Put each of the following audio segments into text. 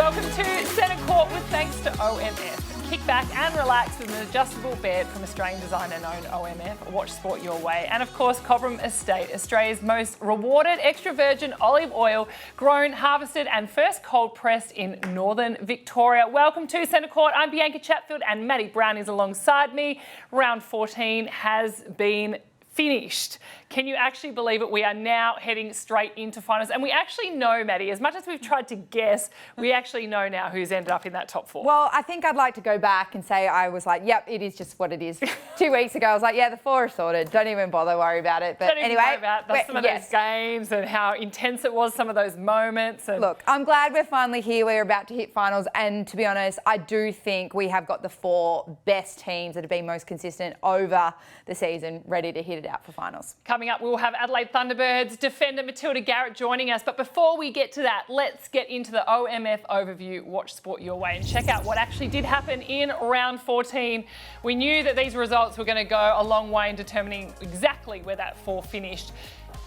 welcome to Centre Court with thanks to OMF. Kick back and relax with an adjustable bed from Australian designer known OMF. Watch sport your way. And of course, Cobram Estate, Australia's most rewarded extra virgin olive oil, grown, harvested and first cold pressed in northern Victoria. Welcome to Centre Court. I'm Bianca Chatfield and Maddie Brown is alongside me. Round 14 has been finished. Can you actually believe it? We are now heading straight into finals. And we actually know, Maddie, as much as we've tried to guess, we actually know now who's ended up in that top four. Well, I think I'd like to go back and say I was like, yep, it is just what it is. 2 weeks ago, I was like, yeah, the four are sorted. Don't even bother worry about it. But anyway, worry about some of those games and how intense it was, some of those moments. And look, I'm glad we're finally here. We're about to hit finals. And to be honest, I do think we have got the four best teams that have been most consistent over the season ready to hit it out for finals. Coming up, we'll have Adelaide Thunderbirds defender Matilda Garrett joining us. But before we get to that, let's get into the OMF overview. Watch sport your way and check out what actually did happen in round 14. We knew that these results were going to go a long way in determining exactly where that four finished.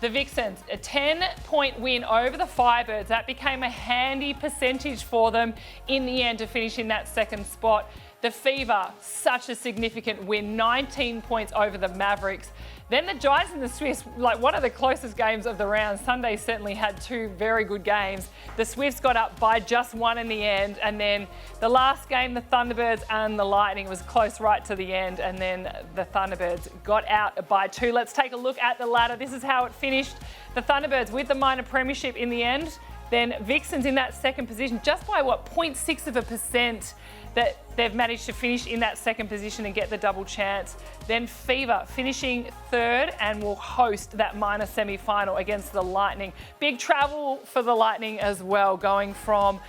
The Vixens, a 10-point win over the Firebirds. That became a handy percentage for them in the end to finish in that second spot. The Fever, such a significant win, 19 points over the Mavericks. Then the Giants and the Swifts, like one of the closest games of the round. Sunday certainly had two very good games. The Swifts got up by just one in the end. And then the last game, the Thunderbirds and the Lightning was close right to the end. And then the Thunderbirds got out by two. Let's take a look at the ladder. This is how it finished. The Thunderbirds with the minor premiership in the end. Then Vixens in that second position, just by 0.6% that they've managed to finish in that second position and get the double chance. Then Fever finishing third and will host that minor semi-final against the Lightning. Big travel for the Lightning as well, going from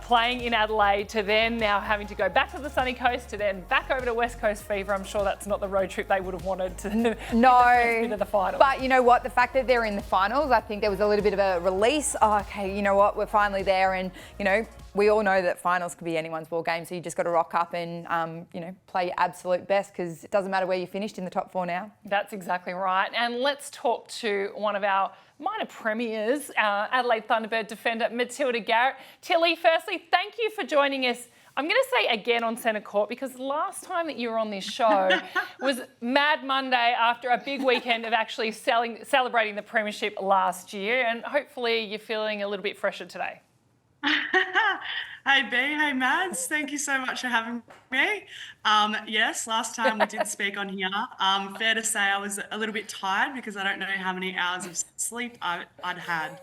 playing in Adelaide to then now having to go back to the sunny coast to then back over to West Coast Fever. I'm sure that's not the road trip they would have wanted to no, the final. But you know what? The fact that they're in the finals, I think there was a little bit of a release. Oh, okay, you know what? We're finally there, and you know, we all know that finals could be anyone's ball game, so you just got to rock up and, play your absolute best because it doesn't matter where you finished in the top four now. That's exactly right. And let's talk to one of our minor premiers, Adelaide Thunderbird defender Matilda Garrett. Tilly, firstly, thank you for joining us. I'm going to say again on Centre Court because last time that you were on this show was Mad Monday after a big weekend of actually celebrating the premiership last year, and hopefully you're feeling a little bit fresher today. Hey B, hey Mads, thank you so much for having me. Yes, last time we did speak on here. Fair to say I was a little bit tired because I don't know how many hours of sleep I'd had.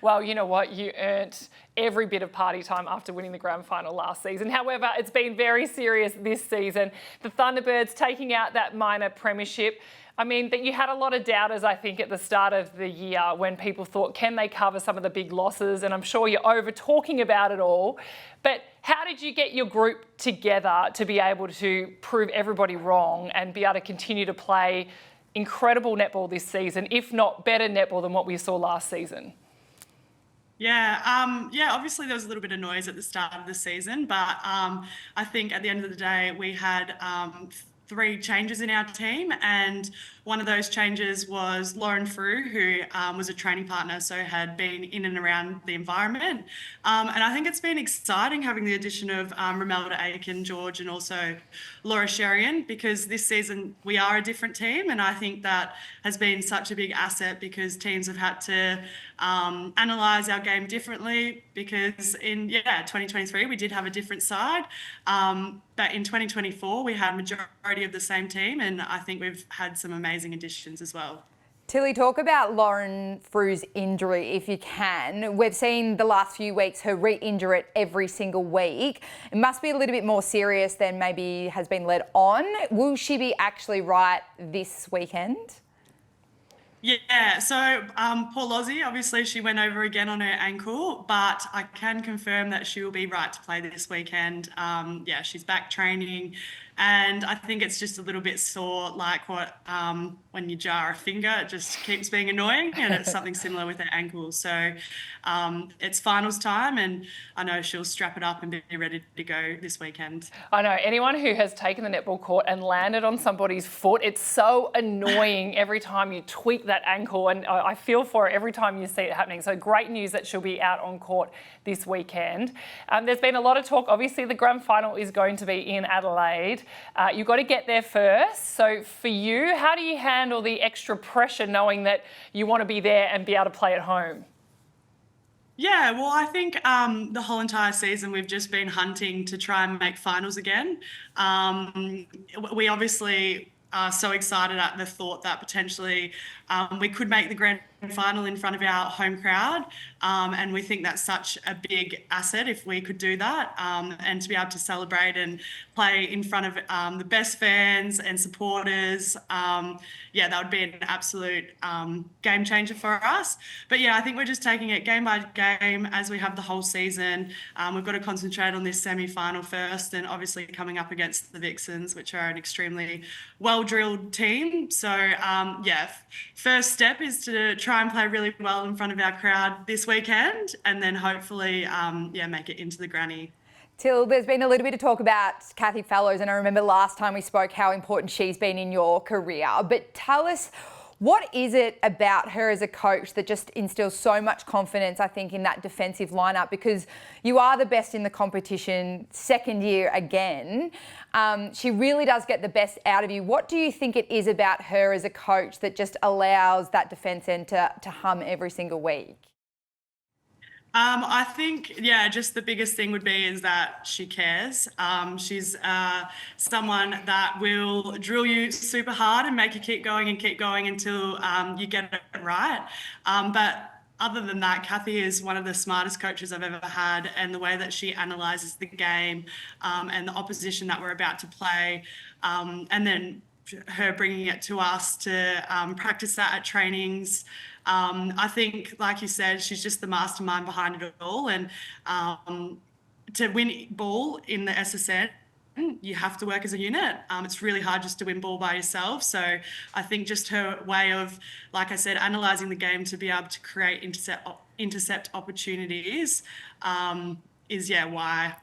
Well, you know what? You earned every bit of party time after winning the grand final last season. However, it's been very serious this season. The Thunderbirds taking out that minor premiership. I mean, that you had a lot of doubters, I think, at the start of the year when people thought, can they cover some of the big losses? And I'm sure you're over talking about it all. But how did you get your group together to be able to prove everybody wrong and be able to continue to play incredible netball this season, if not better netball than what we saw last season? Yeah, obviously there was a little bit of noise at the start of the season, but I think at the end of the day we had 3 changes in our team, and one of those changes was Lauren Frew, who was a training partner, so had been in and around the environment. And I think it's been exciting having the addition of Romelda Aiken, George, and also Laura Sherian, because this season we are a different team, and I think that has been such a big asset because teams have had to analyse our game differently, because in 2023 we did have a different side, but in 2024 we had majority of the same team, and I think we've had some amazing additions as well. Tilly, talk about Lauren Frew's injury if you can. We've seen the last few weeks her re-injure it every single week. It must be a little bit more serious than maybe has been led on. Will she be actually right this weekend? Yeah, so poor Lozzie, obviously she went over again on her ankle, but I can confirm that she will be right to play this weekend. She's back training And I think it's just a little bit sore, like when you jar a finger, it just keeps being annoying, and it's something similar with her ankle. So it's finals time, and I know she'll strap it up and be ready to go this weekend. I know, anyone who has taken the netball court and landed on somebody's foot, it's so annoying every time you tweak that ankle, and I feel for it every time you see it happening. So great news that she'll be out on court this weekend. There's been a lot of talk. Obviously, the grand final is going to be in Adelaide. You've got to get there first. So for you, how do you handle the extra pressure knowing that you want to be there and be able to play at home? Yeah, well, I think the whole entire season we've just been hunting to try and make finals again. We obviously are so excited at the thought that potentially we could make the grand final in front of our home crowd, and we think that's such a big asset if we could do that, and to be able to celebrate and play in front of the best fans and supporters. Yeah, that would be an absolute game changer for us. But yeah, I think we're just taking it game by game as we have the whole season. We've got to concentrate on this semi-final first, and obviously coming up against the Vixens, which are an extremely well-drilled team. So yeah, first step is to try and play really well in front of our crowd this weekend, and then hopefully yeah, make it into the granny. Till, there's been a little bit of talk about Kathy Fellows, and I remember last time we spoke how important she's been in your career. But tell us, what is it about her as a coach that just instills so much confidence, I think, in that defensive lineup? Because you are the best in the competition, second year again. She really does get the best out of you. What do you think it is about her as a coach that just allows that defence end to hum every single week? I think, yeah, just the biggest thing would be is that she cares. She's someone that will drill you super hard and make you keep going until you get it right. But other than that, Kathy is one of the smartest coaches I've ever had, and the way that she analyses the game and the opposition that we're about to play, and then her bringing it to us to practice that at trainings. I think, like you said, she's just the mastermind behind it all. And to win ball in the SSN, you have to work as a unit. It's really hard just to win ball by yourself. So I think just her way of, like I said, analysing the game to be able to create intercept opportunities is, yeah, why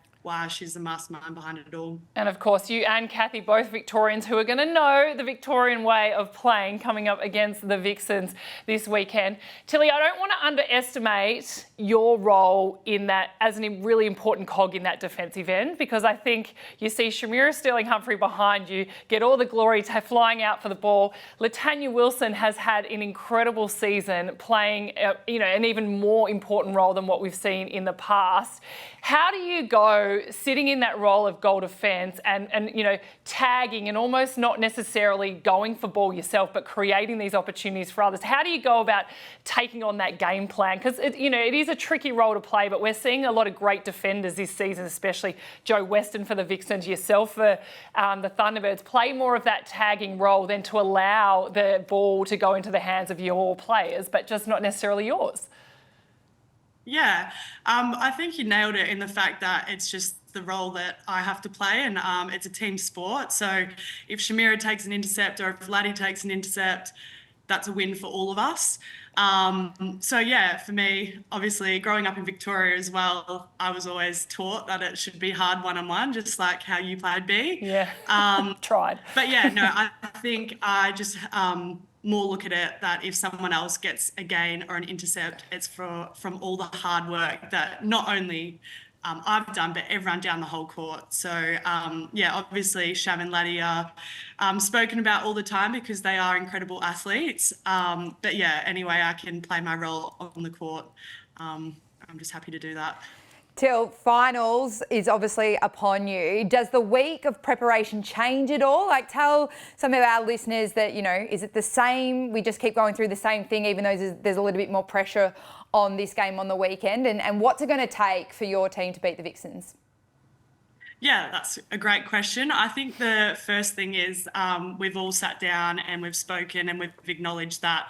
she's the mastermind behind it all. And of course, you and Kathy, both Victorians who are going to know the Victorian way of playing, coming up against the Vixens this weekend. Tilly, I don't want to underestimate your role in that as a really important cog in that defensive end, because I think you see Shamira Sterling-Humphrey behind you get all the glory flying out for the ball. Latanya Wilson has had an incredible season playing an even more important role than what we've seen in the past. How do you go sitting in that role of goal defence and tagging and almost not necessarily going for ball yourself, but creating these opportunities for others? How do you go about taking on that game plan? Because it is a tricky role to play, but we're seeing a lot of great defenders this season, especially Joe Weston for the Vixens, yourself for the Thunderbirds, play more of that tagging role than to allow the ball to go into the hands of your players, but just not necessarily yours. Yeah, I think you nailed it in the fact that it's just the role that I have to play, and it's a team sport. So if Shamira takes an intercept or if Laddie takes an intercept, that's a win for all of us. So yeah, for me, obviously growing up in Victoria as well, I was always taught that it should be hard one-on-one, just like how you played B. Yeah, tried. But yeah, no, I think I just more look at it that if someone else gets a gain or an intercept, it's from all the hard work that not only I've done, but everyone down the whole court. So yeah, obviously Sham and Laddie are spoken about all the time because they are incredible athletes. But yeah, anyway, I can play my role on the court. I'm just happy to do that. Till, finals is obviously upon you. Does the week of preparation change at all? Like, tell some of our listeners that, is it the same? We just keep going through the same thing, even though there's a little bit more pressure on this game on the weekend. And what's it going to take for your team to beat the Vixens? Yeah, that's a great question. I think the first thing is we've all sat down and we've spoken and we've acknowledged that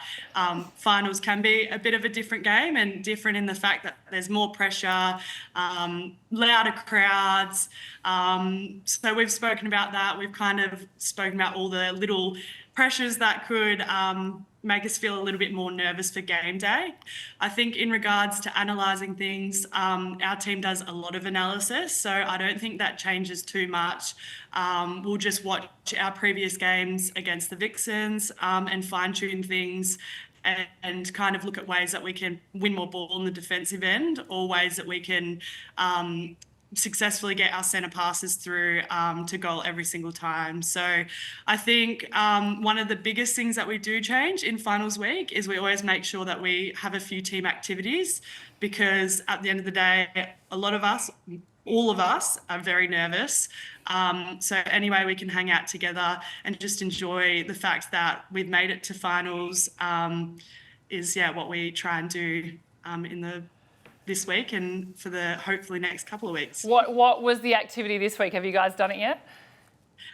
finals can be a bit of a different game, and different in the fact that there's more pressure, louder crowds. So we've spoken about that. We've kind of spoken about all the little pressures that could make us feel a little bit more nervous for game day. I think in regards to analysing things, our team does a lot of analysis, so I don't think that changes too much. We'll just watch our previous games against the Vixens and fine-tune things and kind of look at ways that we can win more ball on the defensive end, or ways that we can successfully get our centre passes through to goal every single time. So I think one of the biggest things that we do change in finals week is we always make sure that we have a few team activities, because at the end of the day, a lot of us, all of us, are very nervous. So any way we can hang out together and just enjoy the fact that we've made it to finals is what we try and do in this week and for the hopefully next couple of weeks. What was the activity this week? Have you guys done it yet?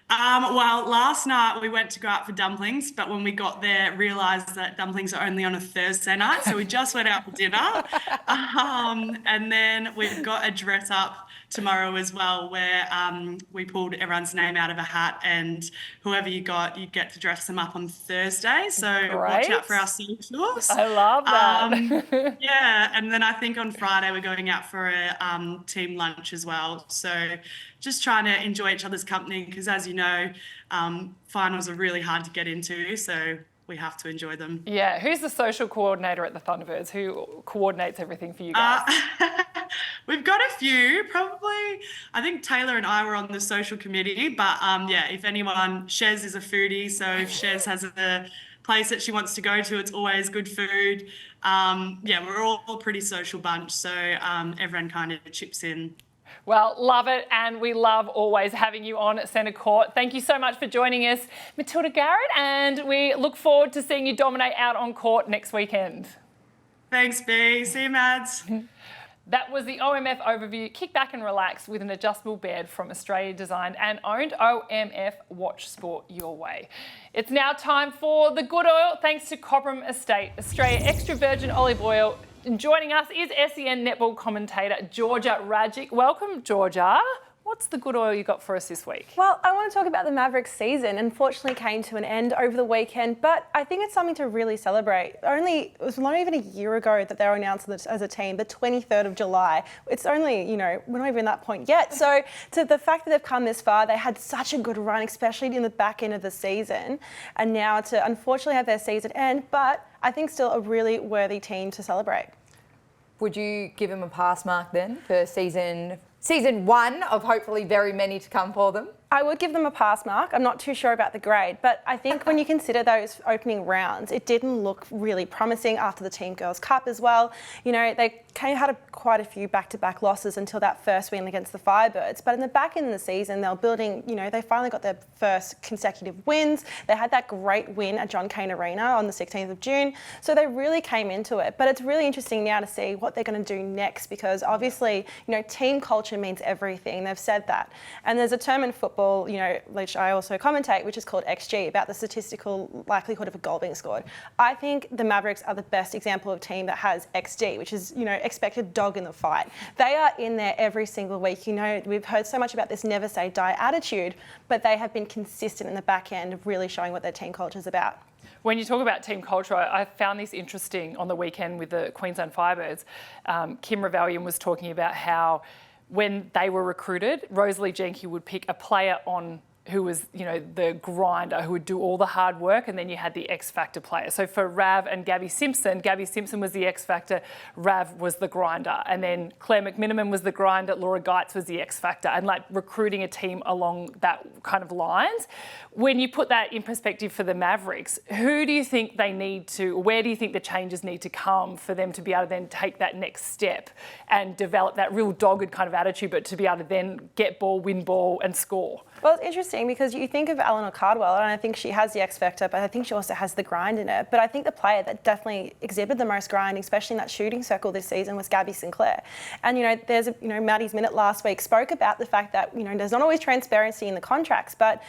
Well, last night we went to go out for dumplings, but when we got there, realised that dumplings are only on a Thursday night, so we just went out for dinner. And then we've got a dress up tomorrow as well, where we pulled everyone's name out of a hat, and whoever you get to dress them up on Thursday. So watch out for our socials. I love that. Yeah, and then I think on Friday we're going out for a team lunch as well. So just trying to enjoy each other's company, because as you know, finals are really hard to get into, so we have to enjoy them. Yeah, who's the social coordinator at the Thunderbirds? Who coordinates everything for you guys? We've got a few, probably. I think Taylor and I were on the social committee, but if anyone, Shez is a foodie, so if Shez has a place that she wants to go to, it's always good food. We're all a pretty social bunch, so everyone kind of chips in. Well, love it, and we love always having you on at Centre Court. Thank you so much for joining us, Matilda Garrett, and we look forward to seeing you dominate out on court next weekend. Thanks, B. See you, Mads. That was the OMF overview. Kick back and relax with an adjustable bed from Australia designed and owned OMF. Watch sport your way. It's now time for the good oil, thanks to Cobram Estate, Australia extra virgin olive oil. And joining us is SEN netball commentator Georgia Rajic. Welcome, Georgia. What's the good oil you got for us this week? Well, I want to talk about the Mavericks season. Unfortunately came to an end over the weekend, but I think it's something to really celebrate. It was not even a year ago that they were announced as a team, the 23rd of July. It's only, we're not even at that point yet. So to the fact that they've come this far, they had such a good run, especially in the back end of the season. And now to unfortunately have their season end, but I think still a really worthy team to celebrate. Would you give them a pass mark then for season one of hopefully very many to come for them? I would give them a pass mark. I'm not too sure about the grade, but I think when you consider those opening rounds, it didn't look really promising after the Team Girls Cup as well. They kind of had quite a few back-to-back losses until that first win against the Firebirds. But in the back end of the season, they were building, they finally got their first consecutive wins. They had that great win at John Cain Arena on the 16th of June. So they really came into it. But it's really interesting now to see what they're going to do next, because obviously, team culture means everything. They've said that. And there's a term in football, which I also commentate, which is called XG, about the statistical likelihood of a goal being scored. I think the Mavericks are the best example of a team that has XG, which is, expected dog in the fight. They are in there every single week. We've heard so much about this never say die attitude, but they have been consistent in the back end of really showing what their team culture is about. When you talk about team culture, I found this interesting on the weekend with the Queensland Firebirds. Kim Revellion was talking about how when they were recruited, Rosalie Jenke would pick a player on who was, the grinder, who would do all the hard work, and then you had the X Factor player. So for Rav and Gabby Simpson was the X Factor, Rav was the grinder, and then Claire McMiniman was the grinder, Laura Geitz was the X Factor, and recruiting a team along that kind of lines. When you put that in perspective for the Mavericks, who do you think they need to, where do you think the changes need to come for them to be able to then take that next step and develop that real dogged kind of attitude, but to be able to then get ball, win ball and score? Well, it's interesting interesting because you think of Eleanor Cardwell, and I think she has the X factor, but I think she also has the grind in her. But I think the player that definitely exhibited the most grind, especially in that shooting circle this season, was Gabby Sinclair. And, there's, Maddie's Minute last week spoke about the fact that, there's not always transparency in the contracts, but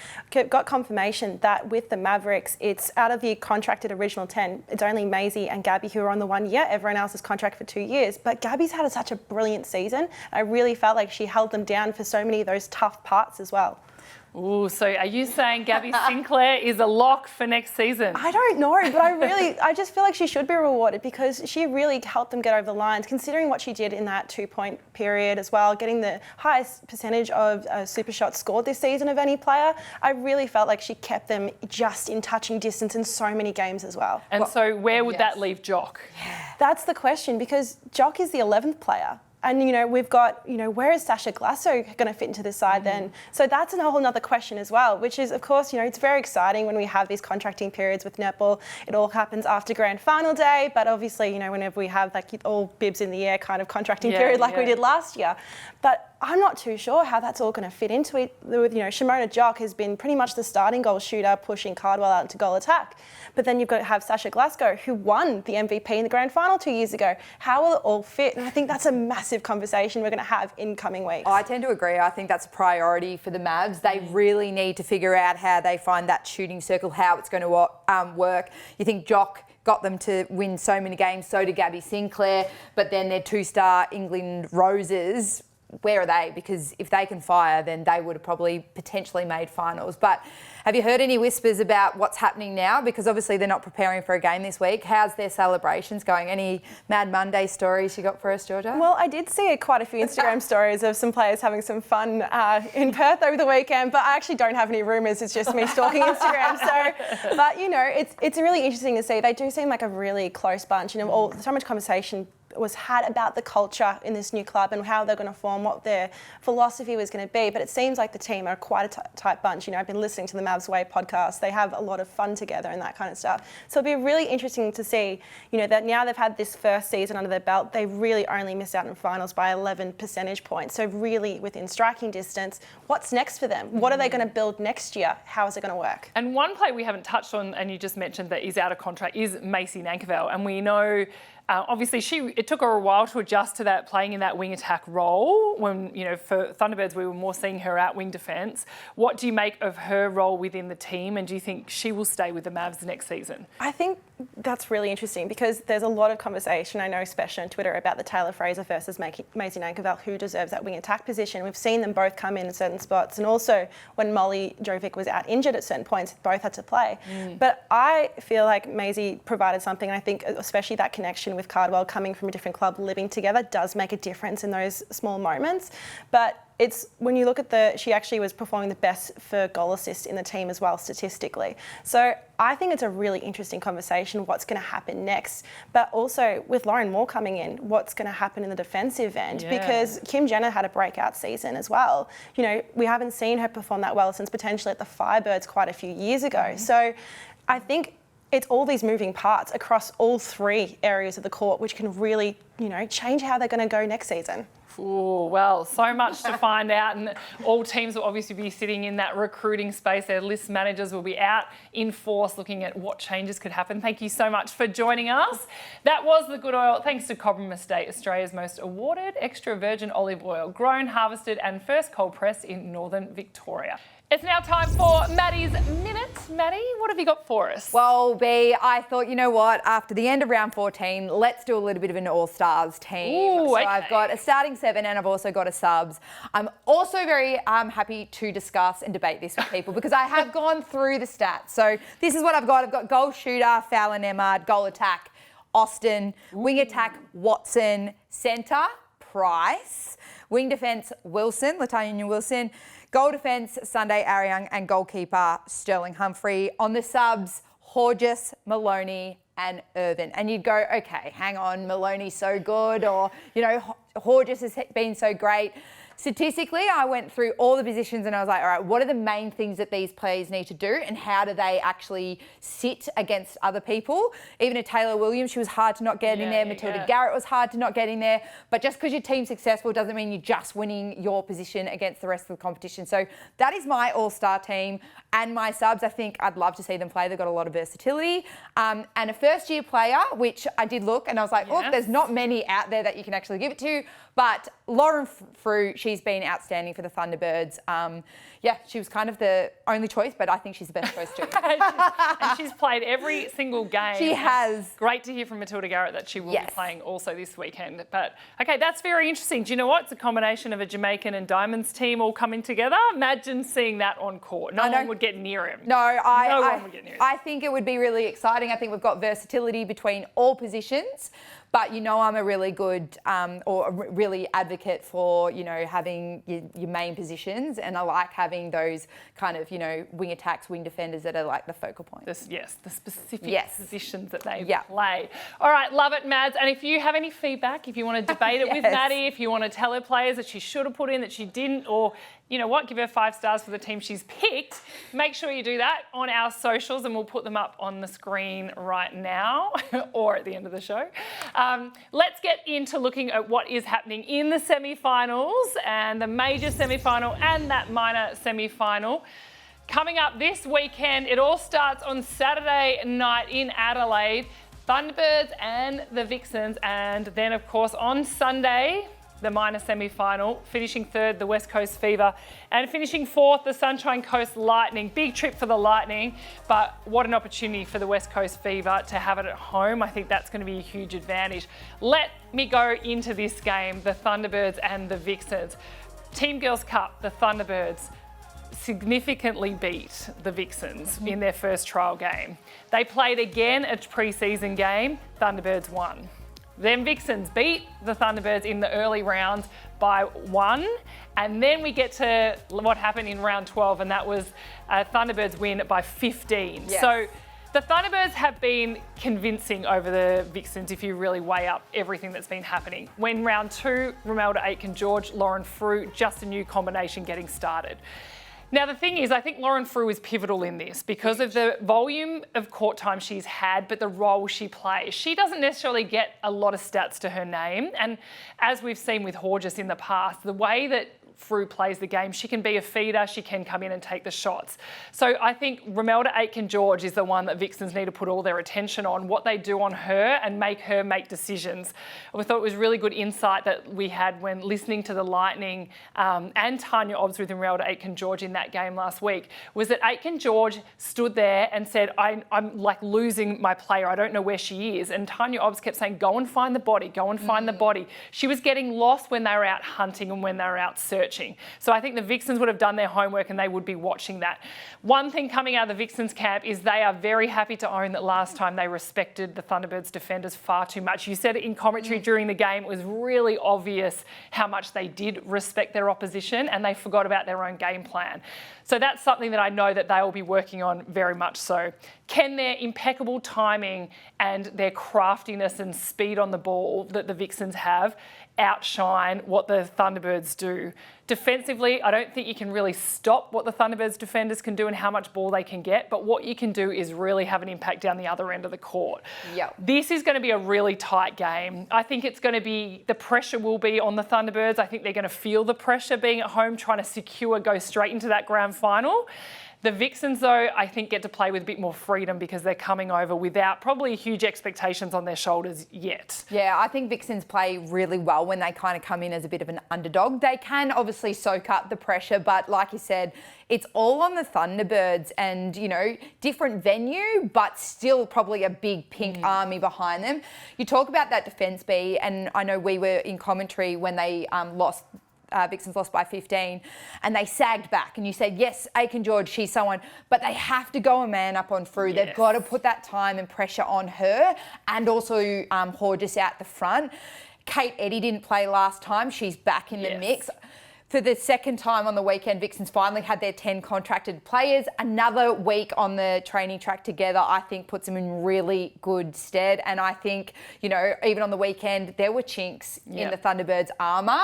got confirmation that with the Mavericks, it's out of the contracted original 10, it's only Maisie and Gabby who are on the 1 year. Everyone else is contracted for 2 years. But Gabby's had such a brilliant season. I really felt like she held them down for so many of those tough parts as well. Ooh, so are you saying Gabby Sinclair is a lock for next season? I don't know, but I just feel like she should be rewarded because she really helped them get over the lines, considering what she did in that 2-point period as well, getting the highest percentage of super shots scored this season of any player. I really felt like she kept them just in touching distance in so many games as well. And so where would that leave Jock? That's the question, because Jock is the 11th player. And, we've got, where is Sasha Glasso going to fit into this side then? So that's a whole other question as well, which is, of course, it's very exciting when we have these contracting periods with netball. It all happens after grand final day, but obviously, whenever we have all bibs in the air kind of contracting period like we did last year. But I'm not too sure how that's all going to fit into it. With, Shimona Jock has been pretty much the starting goal shooter, pushing Cardwell out into goal attack. But then you've got to have Sasha Glasgow, who won the MVP in the grand final 2 years ago. How will it all fit? And I think that's a massive conversation we're going to have in coming weeks. I tend to agree. I think that's a priority for the Mavs. They really need to figure out how they find that shooting circle, how it's going to work. You think Jock got them to win so many games, so did Gabby Sinclair, but then their 2-star England Roses, where are they? Because if they can fire, then they would have probably potentially made finals. But have you heard any whispers about what's happening now? Because obviously they're not preparing for a game this week. How's their celebrations going? Any Mad Monday stories you got for us, Georgia? Well, I did see quite a few Instagram stories of some players having some fun in Perth over the weekend, but I actually don't have any rumours. It's just me stalking Instagram. But it's really interesting to see. They do seem like a really close bunch, so much conversation was had about the culture in this new club and how they're going to form, what their philosophy was going to be. But it seems like the team are quite a tight bunch. I've been listening to the Mavs Way podcast. They have a lot of fun together and that kind of stuff. So it'll be really interesting to see, that now they've had this first season under their belt, they really only missed out in finals by 11 percentage points. So really within striking distance, what's next for them? What are they going to build next year? How is it going to work? And one player we haven't touched on, and you just mentioned that is out of contract, is Macy Nankerville. And we know obviously it took her a while to adjust to that, playing in that wing attack role when, for Thunderbirds, we were more seeing her out wing defence. What do you make of her role within the team, and do you think she will stay with the Mavs next season? I think that's really interesting because there's a lot of conversation, I know, especially on Twitter, about the Taylor Fraser versus Maisie Nankerville, who deserves that wing attack position. We've seen them both come in certain spots, and also when Molly Jovic was out injured at certain points, both had to play. But I feel like Maisie provided something, and I think especially that connection with Cardwell coming from a different club, living together, does make a difference in those small moments. But it's when you look at she actually was performing the best for goal assist in the team as well, statistically. So I think it's a really interesting conversation, what's going to happen next. But also with Lauren Moore coming in, what's going to happen in the defensive end? Because Kim Jenner had a breakout season as well. We haven't seen her perform that well since potentially at the Firebirds quite a few years ago. So I think it's all these moving parts across all three areas of the court, which can really, change how they're going to go next season. Ooh, well, so much to find out, and all teams will obviously be sitting in that recruiting space. Their list managers will be out in force looking at what changes could happen. Thank you so much for joining us. That was The Good Oil, thanks to Cobram Estate, Australia's most awarded extra virgin olive oil, grown, harvested and first cold pressed in northern Victoria. It's now time for Maddie's Minute. Maddie, what have you got for us? Well, B, I thought, you know what, after the end of round 14, let's do a little bit of an all-stars team. Ooh, so okay. I've got a starting 7 and I've also got a subs. I'm also very happy to discuss and debate this with people because I have gone through the stats. So this is what I've got. I've got goal shooter, Fowler Nemard, goal attack, Austin, wing attack, Watson, centre, Price, wing defence, Wilson, Latanya Wilson, goal defence, Sunday Ariang, and goalkeeper, Sterling Humphrey. On the subs, Horges, Maloney, and Irvin. And you'd go, okay, hang on, Maloney's so good, or, Horges has been so great. Statistically, I went through all the positions and I was like, all right, what are the main things that these players need to do and how do they actually sit against other people? Even a Taylor Williams, she was hard to not get in there. Matilda Garrett was hard to not get in there. But just because your team's successful doesn't mean you're just winning your position against the rest of the competition. So that is my all-star team and my subs. I think I'd love to see them play. They've got a lot of versatility. And a first-year player, which I did look and I was like, look, there's not many out there that you can actually give it to. But Lauren Frew, she's been outstanding for the Thunderbirds. She was kind of the only choice, but I think she's the best choice too. And she's played every single game. She has. Great to hear from Matilda Garrett that she will be playing also this weekend. But, okay, that's very interesting. Do you know what? It's a combination of a Jamaican and Diamonds team all coming together. Imagine seeing that on court. No one would get near him. No one would get near him. I think it would be really exciting. I think we've got versatility between all positions. But I'm a really good really advocate for, having your main positions. And I like having those kind of, wing attacks, wing defenders that are like the focal point. The specific positions that they play. All right, love it, Mads. And if you have any feedback, if you want to debate it with Maddie, if you want to tell her players that she should have put in, that she didn't, or you know what, give her 5 stars for the team she's picked, make sure you do that on our socials and we'll put them up on the screen right now or at the end of the show. Let's get into looking at what is happening in the semi-finals and the major semi-final and that minor semi-final. Coming up this weekend, it all starts on Saturday night in Adelaide. Thunderbirds and the Vixens, and then of course on Sunday, the minor semi-final, finishing 3rd, the West Coast Fever, and finishing 4th, the Sunshine Coast Lightning. Big trip for the Lightning, but what an opportunity for the West Coast Fever to have it at home. I think that's going to be a huge advantage. Let me go into this game, the Thunderbirds and the Vixens. Team Girls Cup, the Thunderbirds significantly beat the Vixens in their first trial game. They played again a pre-season game, Thunderbirds won. Then Vixens beat the Thunderbirds in the early rounds by 1. And then we get to what happened in round 12, and that was Thunderbirds win by 15. Yes. So the Thunderbirds have been convincing over the Vixens if you really weigh up everything that's been happening. When round 2, Romelda Aitken-George, Lauren Frew, just a new combination getting started. Now, the thing is, I think Lauren Frew is pivotal in this because of the volume of court time she's had, but the role she plays. She doesn't necessarily get a lot of stats to her name. And as we've seen with Horges in the past, the way that Frew plays the game, she can be a feeder, she can come in and take the shots. So I think Romelda Aitken-George is the one that Vixens need to put all their attention on, what they do on her and make her make decisions. We thought it was really good insight that we had when listening to the Lightning and Tanya Obbs with Romelda Aitken-George in that game last week, was that Aitken-George stood there and said, I'm like losing my player, I don't know where she is. And Tanya Obbs kept saying, go and find the body, go and find the body. She was getting lost when they were out hunting and when they were out searching. So I think the Vixens would have done their homework and they would be watching that. One thing coming out of the Vixens camp is they are very happy to own that last time they respected the Thunderbirds defenders far too much. You said it in commentary during the game, it was really obvious how much they did respect their opposition and they forgot about their own game plan. So that's something that I know that they will be working on very much so. Can their impeccable timing and their craftiness and speed on the ball that the Vixens have outshine what the Thunderbirds do? Defensively, I don't think you can really stop what the Thunderbirds defenders can do and how much ball they can get, but what you can do is really have an impact down the other end of the court. Yep. This is going to be a really tight game. I think it's going to be, the pressure will be on the Thunderbirds. I think they're going to feel the pressure being at home, trying to secure, go straight into that grand final. The Vixens, though, I think get to play with a bit more freedom because they're coming over without probably huge expectations on their shoulders yet. Yeah, I think Vixens play really well when they kind of come in as a bit of an underdog. They can obviously soak up the pressure, but like you said, it's all on the Thunderbirds and, different venue, but still probably a big pink army behind them. You talk about that defence, B, and I know we were in commentary when they lost. Vixens lost by 15 and they sagged back and you said, yes, Aitken-George, she's someone, but they have to go a man up on Frew. Yes. They've got to put that time and pressure on her and also Horges out the front. Kate Eddy didn't play last time. She's back in the mix. For the second time on the weekend, Vixens finally had their 10 contracted players. Another week on the training track together, I think, puts them in really good stead. And I think, even on the weekend, there were chinks in the Thunderbirds' armour.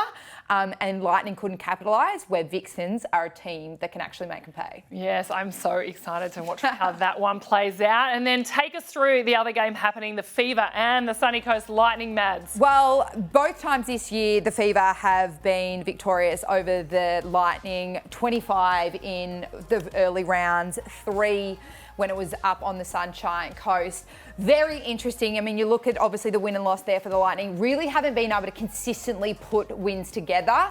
and Lightning couldn't capitalise, where Vixens are a team that can actually make them pay. Yes, I'm so excited to watch how that one plays out. And then take us through the other game happening, the Fever and the Sunny Coast Lightning, Mads. Well, both times this year, the Fever have been victorious over the Lightning. 25 in the early rounds, 3 when it was up on the Sunshine Coast. Very interesting. I mean, you look at obviously the win and loss there for the Lightning. Really haven't been able to consistently put wins together.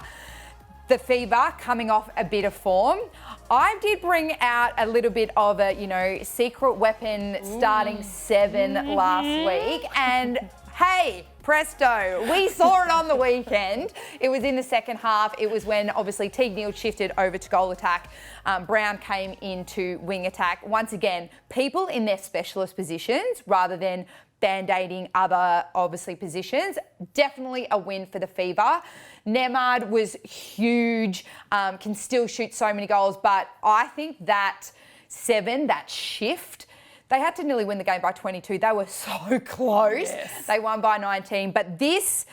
The Fever coming off a bit of form. I did bring out a little bit of a, secret weapon starting 7 last week. And hey, presto, we saw it on the weekend. It was in the second half. It was when obviously Teague Neal shifted over to goal attack. Brown came into wing attack. Once again, people in their specialist positions rather than band-aiding other, obviously, positions. Definitely a win for the Fever. Nemad was huge, can still shoot so many goals, but I think that 7, that shift, they had to nearly win the game by 22. They were so close. Yes. They won by 19, but this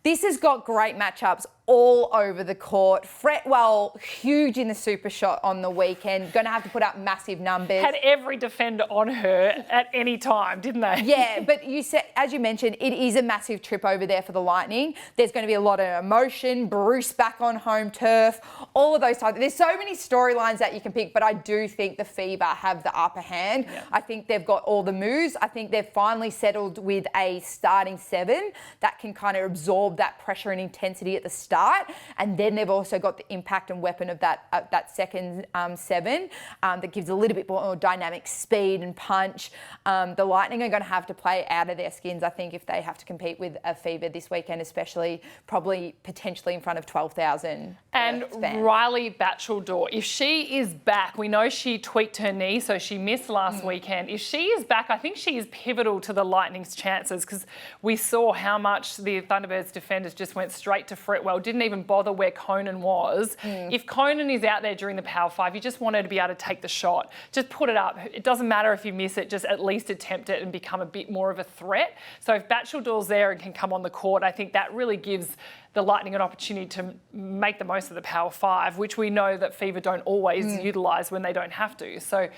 has got great matchups all over the court. Fretwell, huge in the super shot on the weekend. Going to have to put up massive numbers. Had every defender on her at any time, didn't they? Yeah, but you said, as you mentioned, it is a massive trip over there for the Lightning. There's going to be a lot of emotion. Bruce back on home turf. All of those types. There's so many storylines that you can pick, but I do think the Fever have the upper hand. Yeah. I think they've got all the moves. I think they've finally settled with a starting 7 that can kind of absorb that pressure and intensity at the start. And then they've also got the impact and weapon of that second 7 that gives a little bit more dynamic speed and punch. The Lightning are going to have to play out of their skins, I think, if they have to compete with a Fever this weekend, especially probably potentially in front of 12,000. And Riley Batcheldor, if she is back, we know she tweaked her knee, so she missed last weekend. If she is back, I think she is pivotal to the Lightning's chances, because we saw how much the Thunderbirds defenders just went straight to Fretwell, didn't even bother where Conan was. If Conan is out there during the Power 5, you just want her to be able to take the shot. Just put it up. It doesn't matter if you miss it, just at least attempt it and become a bit more of a threat. So if Batcheldor's there and can come on the court, I think that really gives the Lightning an opportunity to make the most of the Power 5, which we know that Fever don't always utilise when they don't have to. So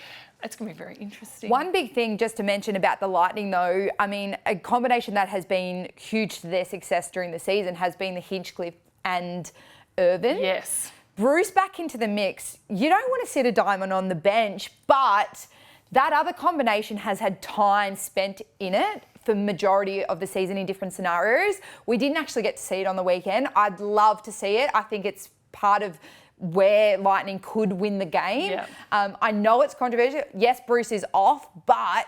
it's going to be very interesting. One big thing just to mention about the Lightning, though, I mean, a combination that has been huge to their success during the season has been the Hinchcliffe and Irvin. Yes. Bruce back into the mix. You don't want to sit a diamond on the bench, but that other combination has had time spent in it for majority of the season in different scenarios. We didn't actually get to see it on the weekend. I'd love to see it. I think it's part of where Lightning could win the game. Yeah. I know it's controversial. Yes, Bruce is off, but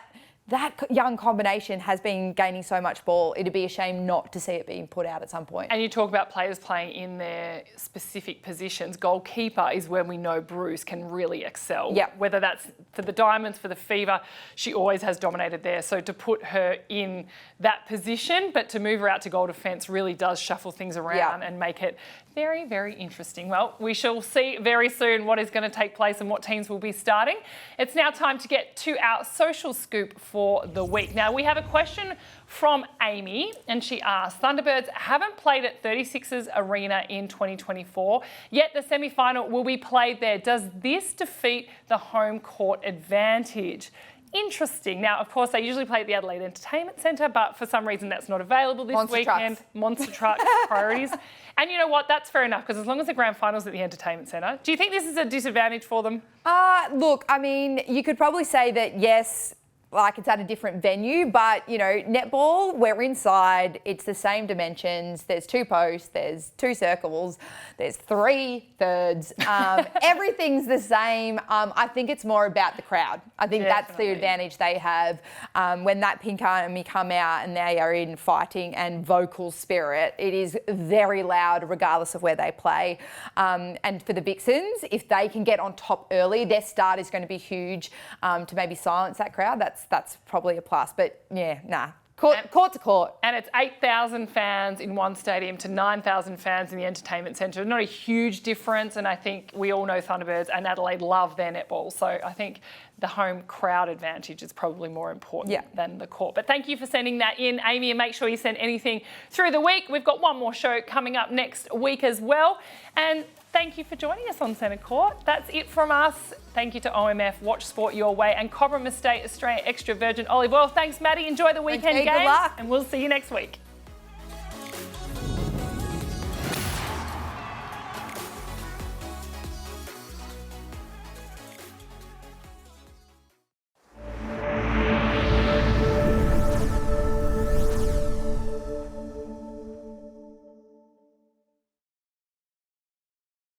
that young combination has been gaining so much ball. It'd be a shame not to see it being put out at some point. And you talk about players playing in their specific positions. Goalkeeper is where we know Bruce can really excel. Yep. Whether that's for the Diamonds, for the Fever, she always has dominated there. So to put her in that position, but to move her out to goal defence really does shuffle things around and make it very, very interesting. Well, we shall see very soon what is going to take place and what teams will be starting. It's now time to get to our social scoop for the week. Now, we have a question from Amy, and she asks, Thunderbirds haven't played at 36ers Arena in 2024, yet the semi-final will be played there. Does this defeat the home court advantage? Interesting. Now, of course, they usually play at the Adelaide Entertainment Centre, but for some reason that's not available this weekend. Monster trucks, priorities. And you know what? That's fair enough, because as long as the grand final's at the Entertainment Centre, do you think this is a disadvantage for them? Look, I mean, you could probably say that, yes, like it's at a different venue, but, you know, netball, we're inside, it's the same dimensions, there's 2 posts, there's 2 circles, there's 3 thirds, everything's the same. I think it's more about the crowd. I think that's the advantage they have. When that Pink Army come out and they are in fighting and vocal spirit, it is very loud regardless of where they play. And for the Vixens, if they can get on top early, their start is going to be huge to maybe silence that crowd. That's probably a plus. But yeah, Court to court. And it's 8,000 fans in one stadium to 9,000 fans in the entertainment centre. Not a huge difference, and I think we all know Thunderbirds and Adelaide love their netball. So I think the home crowd advantage is probably more important than the court. But thank you for sending that in, Amy, and make sure you send anything through the week. We've got one more show coming up next week as well. And thank you for joining us on Centre Court. That's it from us. Thank you to OMF, Watch Sport Your Way, and Cobram Estate Australia Extra Virgin Olive Oil. Thanks, Maddie. Enjoy the weekend Thanks, games. good luck. And we'll see you next week.